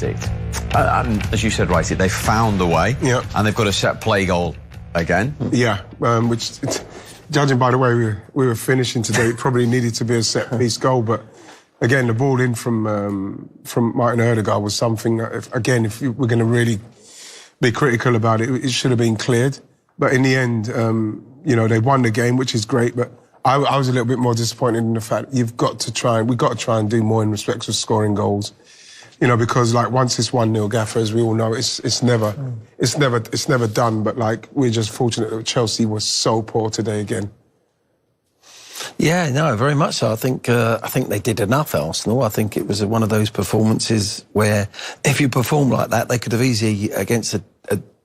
Indeed. And as you said, Wright, they found a way. Yeah. And they've got a set play goal again. Yeah, which, judging by the way we were finishing today, it probably needed to be a set-piece goal. But again, the ball in from Martin Odegaard was something that, if we're going to really be critical about it, it should have been cleared. But in the end, you know, they won the game, which is great. But I was a little bit more disappointed in the fact that we've got to try and do more in respect of scoring goals. You know, because like once it's 1-0, Gaffer, as we all know, it's never done. But like we're just fortunate that Chelsea was so poor today again. Yeah, no, very much so. I think they did enough, Arsenal. I think it was one of those performances where if you perform like that, they could have easily, against a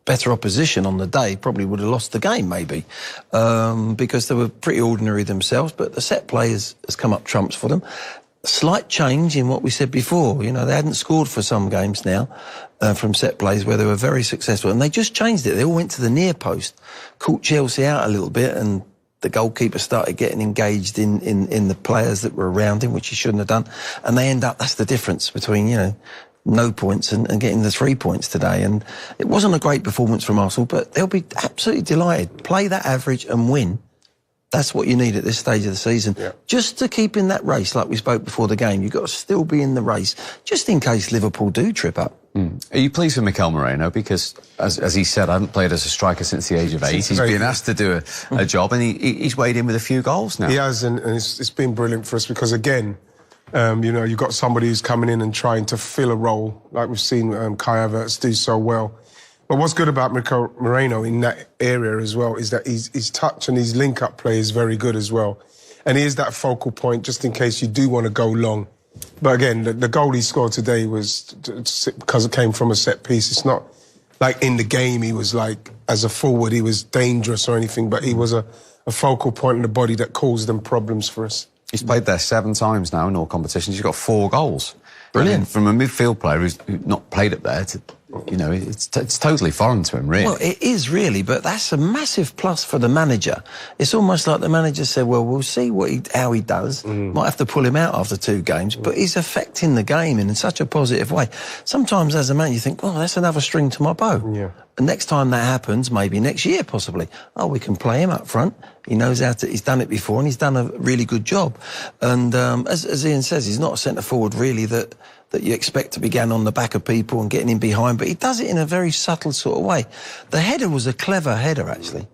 better opposition on the day, probably would have lost the game maybe, because they were pretty ordinary themselves. But the set play has come up trumps for them. Slight change in what we said before. You know, they hadn't scored for some games now from set plays where they were very successful, and they just changed it. They all went to the near post, caught Chelsea out a little bit, and the goalkeeper started getting engaged in the players that were around him, which he shouldn't have done. And they end up, that's the difference between, you know, no points and getting the 3 points today. And it wasn't a great performance from Arsenal, but they'll be absolutely delighted. Play that average and win. That's what you need at this stage of the season. Yeah. Just to keep in that race, like we spoke before the game, you've got to still be in the race, just in case Liverpool do trip up. Are you pleased with Mikel Merino? Because, as he said, I haven't played as a striker since the age of 8. He's been asked to do a job, and he's weighed in with a few goals now. He has, and it's been brilliant for us because, again, you know, you've got somebody who's coming in and trying to fill a role, like we've seen Kai Havertz do so well. But what's good about Mikel Merino in that area as well is that his touch and his link-up play is very good as well. And he is that focal point just in case you do want to go long. But again, the goal he scored today was because it came from a set piece. It's not like in the game he was like, as a forward, he was dangerous or anything, but he was a focal point in the body that caused them problems for us. He's played there 7 times now in all competitions. He's got 4 goals. Brilliant. From a midfield player who's not played up there to, you know, it's totally foreign to him, really. Well, it is really, but that's a massive plus for the manager. It's almost like the manager said, well, we'll see how he does. Might have to pull him out after 2 games, but he's affecting the game in such a positive way. Sometimes as a man, you think, well, that's another string to my bow. Yeah. And next time that happens, maybe next year possibly, oh, we can play him up front. He knows how to, he's done it before and he's done a really good job. And as Ian says, he's not a centre-forward really that you expect to be getting on the back of people and getting in behind, but he does it in a very subtle sort of way. The header was a clever header, actually.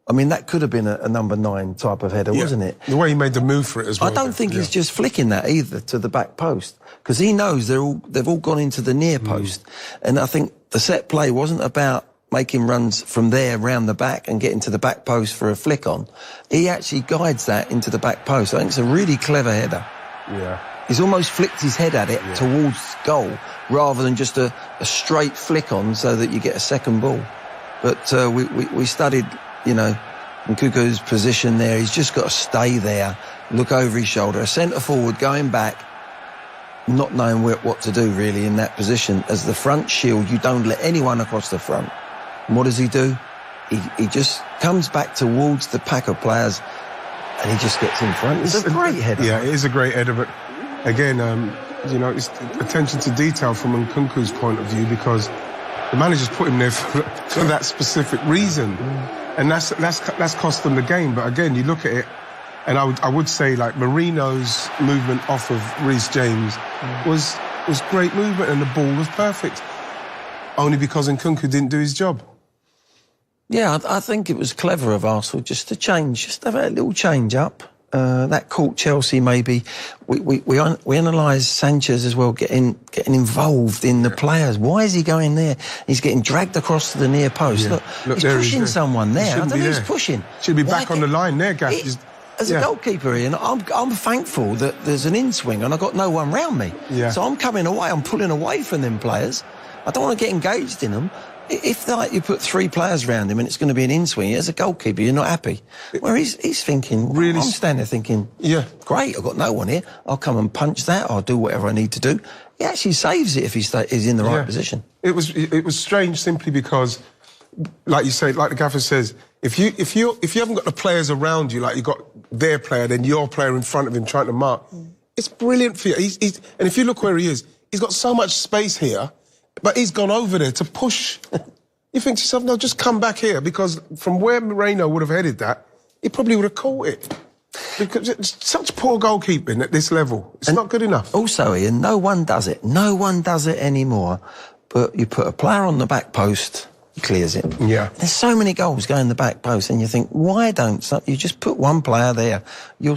I mean, that could have been a number 9 type of header, wasn't it? The way he made the move for it as well. I don't think he's just flicking that either to the back post, because he knows they've all gone into the near post. And I think the set play wasn't about making runs from there round the back and getting to the back post for a flick on. He actually guides that into the back post. I think it's a really clever header. Yeah. He's almost flicked his head at it towards goal rather than just a straight flick on so that you get a second ball. But we studied, you know, Nkuku's position there. He's just got to stay there, look over his shoulder. A centre-forward going back, not knowing what to do really in that position. As the front shield, you don't let anyone across the front. And what does he do? He just comes back towards the pack of players and he just gets in front. It's a great header. Yeah, it is a great header, but again, you know, it's attention to detail from Nkunku's point of view because the manager's put him there for that specific reason. And that's cost them the game. But again, you look at it, and I would say like Merino's movement off of Reece James was great movement and the ball was perfect. Only because Nkunku didn't do his job. Yeah, I think it was clever of Arsenal just to change, just have a little change up. That caught Chelsea maybe. We analysed Sanchez as well, getting involved in the players. Why is he going there? He's getting dragged across to the near post. Yeah. Look, he's pushing someone there. I don't know who's pushing. Should be back on the line there, Gaff. As a goalkeeper, Ian, I'm thankful that there's an in-swing and I've got no one round me. Yeah. So I'm coming away, I'm pulling away from them players. I don't want to get engaged in them. If like you put 3 players around him and it's going to be an in-swing, as a goalkeeper, you're not happy. Where he's thinking, really, I'm standing there thinking, yeah, great, I've got no one here. I'll come and punch that. I'll do whatever I need to do. He actually saves it if he's in the right position. It was strange simply because, like you say, like the gaffer says, if you haven't got the players around you, like you got their player, then your player in front of him trying to mark, it's brilliant for you. And if you look where he is, he's got so much space here. But he's gone over there to push. You think to yourself, no, just come back here, because from where Moreno would have headed that, he probably would have caught it. Because it's such poor goalkeeping at this level. It's not good enough. Also, Ian, no one does it. No one does it anymore. But you put a player on the back post, he clears it. Yeah. There's so many goals going the back post, and you think, why don't you just put one player there? You're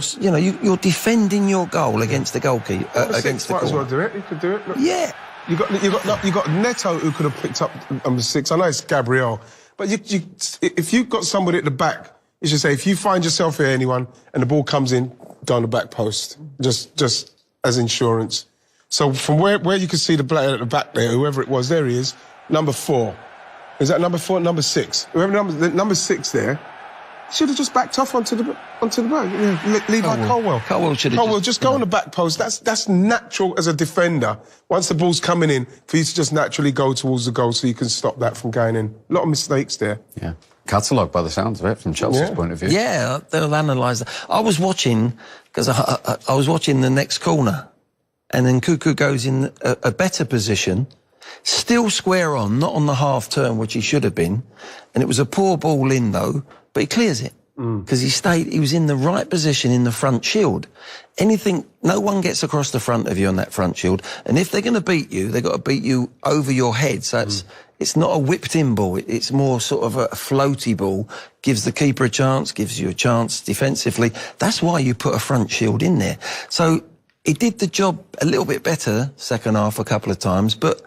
defending your goal against the goalkeeper. Against the goal. Might as well do it. You could do it. Look. Yeah. You got Neto, who could have picked up number 6. I know it's Gabriel, but if you've got somebody at the back, you should say, if you find yourself here, anyone, and the ball comes in, down the back post, just as insurance. So from where you can see the player at the back there, whoever it was, there he is, number 4. Is that number 4? Number 6. Whoever number 6 there, should have just backed off onto the back. Yeah, Levi Colwell. Colwell should have just go on the back post. That's natural as a defender. Once the ball's coming in, for you to just naturally go towards the goal so you can stop that from going in. A lot of mistakes there. Yeah. Catalogue by the sounds of it, from Chelsea's point of view. Yeah, they'll analyse that. I was watching, because I was watching the next corner, and then Cuckoo goes in a better position, still square on, not on the half turn, which he should have been, and it was a poor ball in, though, but he clears it. Because he was in the right position in the front shield. No one gets across the front of you on that front shield. And if they're going to beat you, they've got to beat you over your head. So it's not a whipped-in ball. It's more sort of a floaty ball. Gives the keeper a chance, gives you a chance defensively. That's why you put a front shield in there. So he did the job a little bit better second half a couple of times, but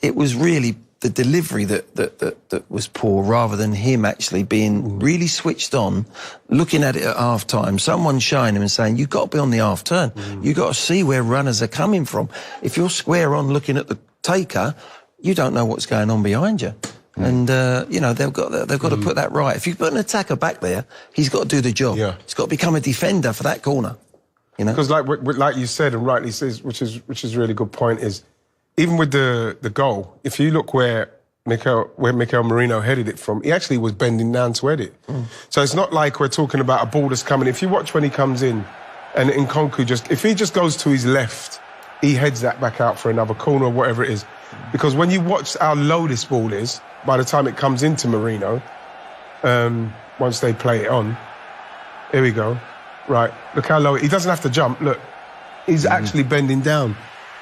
it was really the delivery that was poor, rather than him actually being really switched on, looking at it at half time, someone showing him and saying, you've got to be on the half turn. You've got to see where runners are coming from. If you're square on looking at the taker, you don't know what's going on behind you. And, they've got to put that right. If you put an attacker back there, he's got to do the job. Yeah. He's got to become a defender for that corner. Because like you said, and rightly says, which is a really good point, is even with the goal, if you look where Mikel Merino headed it from, he actually was bending down to head it. So it's not like we're talking about a ball that's coming. If you watch when he comes in, and Nkunku if he just goes to his left, he heads that back out for another corner or whatever it is. Because when you watch how low this ball is, by the time it comes into Merino, once they play it on, here we go. Right, look how low, he doesn't have to jump, look. He's actually bending down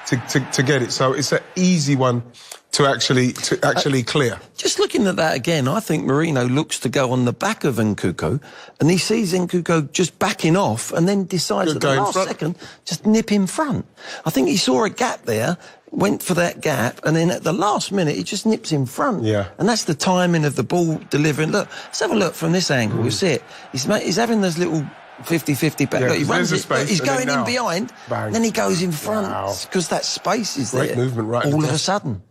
to get it. So it's an easy one to actually clear. Just looking at that again, I think Merino looks to go on the back of Nkunku, and he sees Nkunku just backing off, and then decides at the last second, just nip in front. I think he saw a gap there, went for that gap, and then at the last minute, he just nips in front. Yeah. And that's the timing of the ball delivering. Look, let's have a look from this angle. We'll see it. He's having those little 50-50 back. Look, he runs it, space, he's going in behind, bang. Then he goes in front, because that space is there. Great movement right all of a sudden,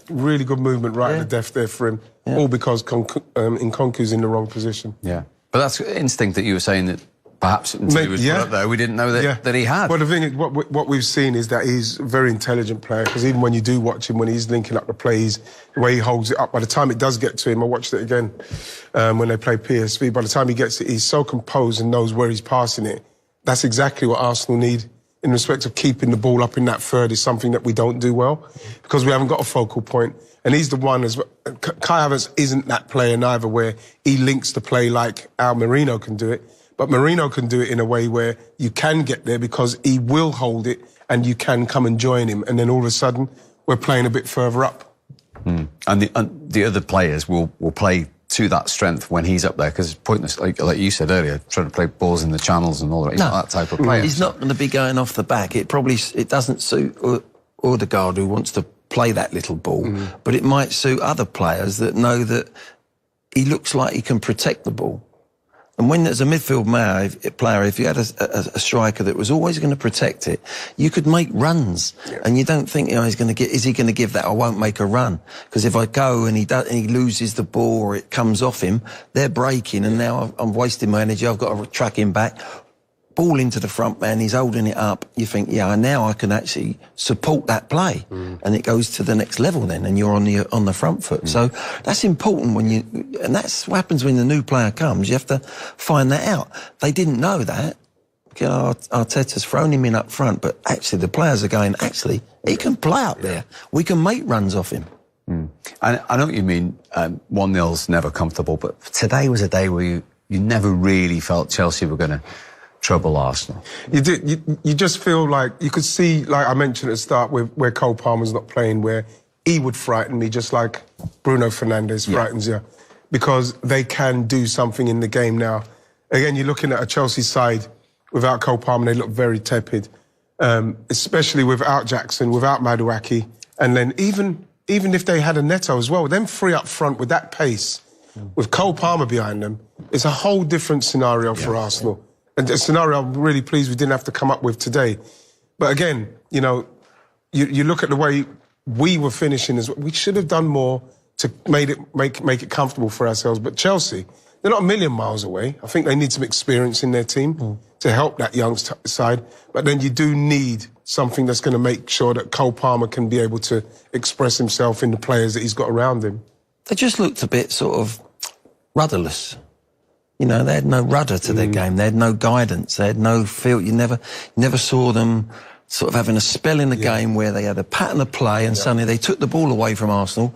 Really good movement right at the depth there for him. Yeah. All because Nkunku's in the wrong position. Yeah. But that's instinct that you were saying that perhaps until he was put up there, we didn't know that he had. Well, the thing is, what we've seen is that he's a very intelligent player, because even when you do watch him, when he's linking up the plays, the way he holds it up, by the time it does get to him, I watched it again when they play PSV, by the time he gets it, he's so composed and knows where he's passing it. That's exactly what Arsenal need in respect of keeping the ball up in that third, is something that we don't do well, because we haven't got a focal point. And he's the one, Kai Havertz isn't that player neither, where he links the play like Al Merino can do it. But Merino can do it in a way where you can get there, because he will hold it and you can come and join him. And then all of a sudden, we're playing a bit further up. And the other players will play to that strength when he's up there, because it's pointless, like you said earlier, trying to play balls in the channels and all that. He's not that type of player. He's not going to be going off the back. It doesn't suit Odegaard, who wants to play that little ball, but it might suit other players that know that he looks like he can protect the ball. And when there's a midfield player, if you had a striker that was always going to protect it, you could make runs. Yeah. And you don't think, is he going to give that? I won't make a run. Because if I go and he loses the ball or it comes off him, they're breaking, and now I'm wasting my energy. I've got to track him back. Ball into the front man, he's holding it up. You think, now I can actually support that play. And it goes to the next level then, and you're on the front foot. So that's important and that's what happens when the new player comes. You have to find that out. They didn't know that. Arteta's thrown him in up front, but actually the players are going, he can play up there. We can make runs off him. I know what you mean. 1-0's never comfortable, but today was a day where you never really felt Chelsea were going to trouble Arsenal. You did. You just feel like you could see, like I mentioned at the start, where Cole Palmer's not playing, where he would frighten me, just like Bruno Fernandes frightens you, because they can do something in the game now. Again, you're looking at a Chelsea side without Cole Palmer, they look very tepid, especially without Jackson, without Madueke, and then even if they had a Neto as well, them three up front with that pace, with Cole Palmer behind them, it's a whole different scenario for Arsenal. And a scenario I'm really pleased we didn't have to come up with today. But again, you know, you look at the way we were finishing as well. We should have done more to make it comfortable for ourselves. But Chelsea, they're not a million miles away. I think they need some experience in their team to help that young side. But then you do need something that's going to make sure that Cole Palmer can be able to express himself in the players that he's got around him. They just looked a bit sort of rudderless. You know, they had no rudder to their game. They had no guidance. They had no feel. You never saw them sort of having a spell in the game where they had a pattern of play and suddenly they took the ball away from Arsenal.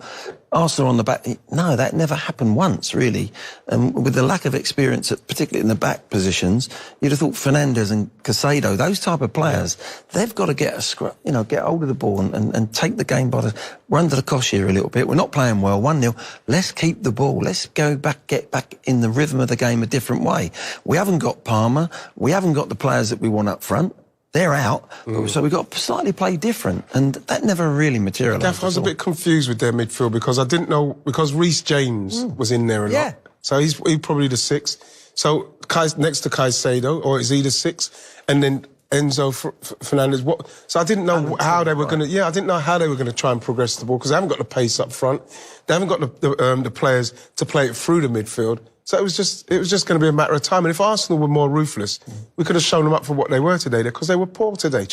Arsenal on the back. No, that never happened once, really. With the lack of experience, particularly in the back positions, you'd have thought Fernandes and Caicedo, those type of players, they've got to get hold of the ball and take the game by we're under the cosh here a little bit. We're not playing well. 1-0. Let's keep the ball. Let's get back in the rhythm of the game a different way. We haven't got Palmer. We haven't got the players that we want up front. They're out, so we've got to slightly play different, and that never really materialised. I was a bit confused with their midfield because I didn't know, because Reece James was in there a lot. So he's probably the 6th. So next to Caicedo, or is he the 6th? And then Enzo Fernandez. So I didn't know how they were going to. Yeah, I didn't know how they were going to try and progress the ball because they haven't got the pace up front. They haven't got the players to play it through the midfield. So it was just going to be a matter of time. And if Arsenal were more ruthless, we could have shown them up for what they were today, because they were poor today.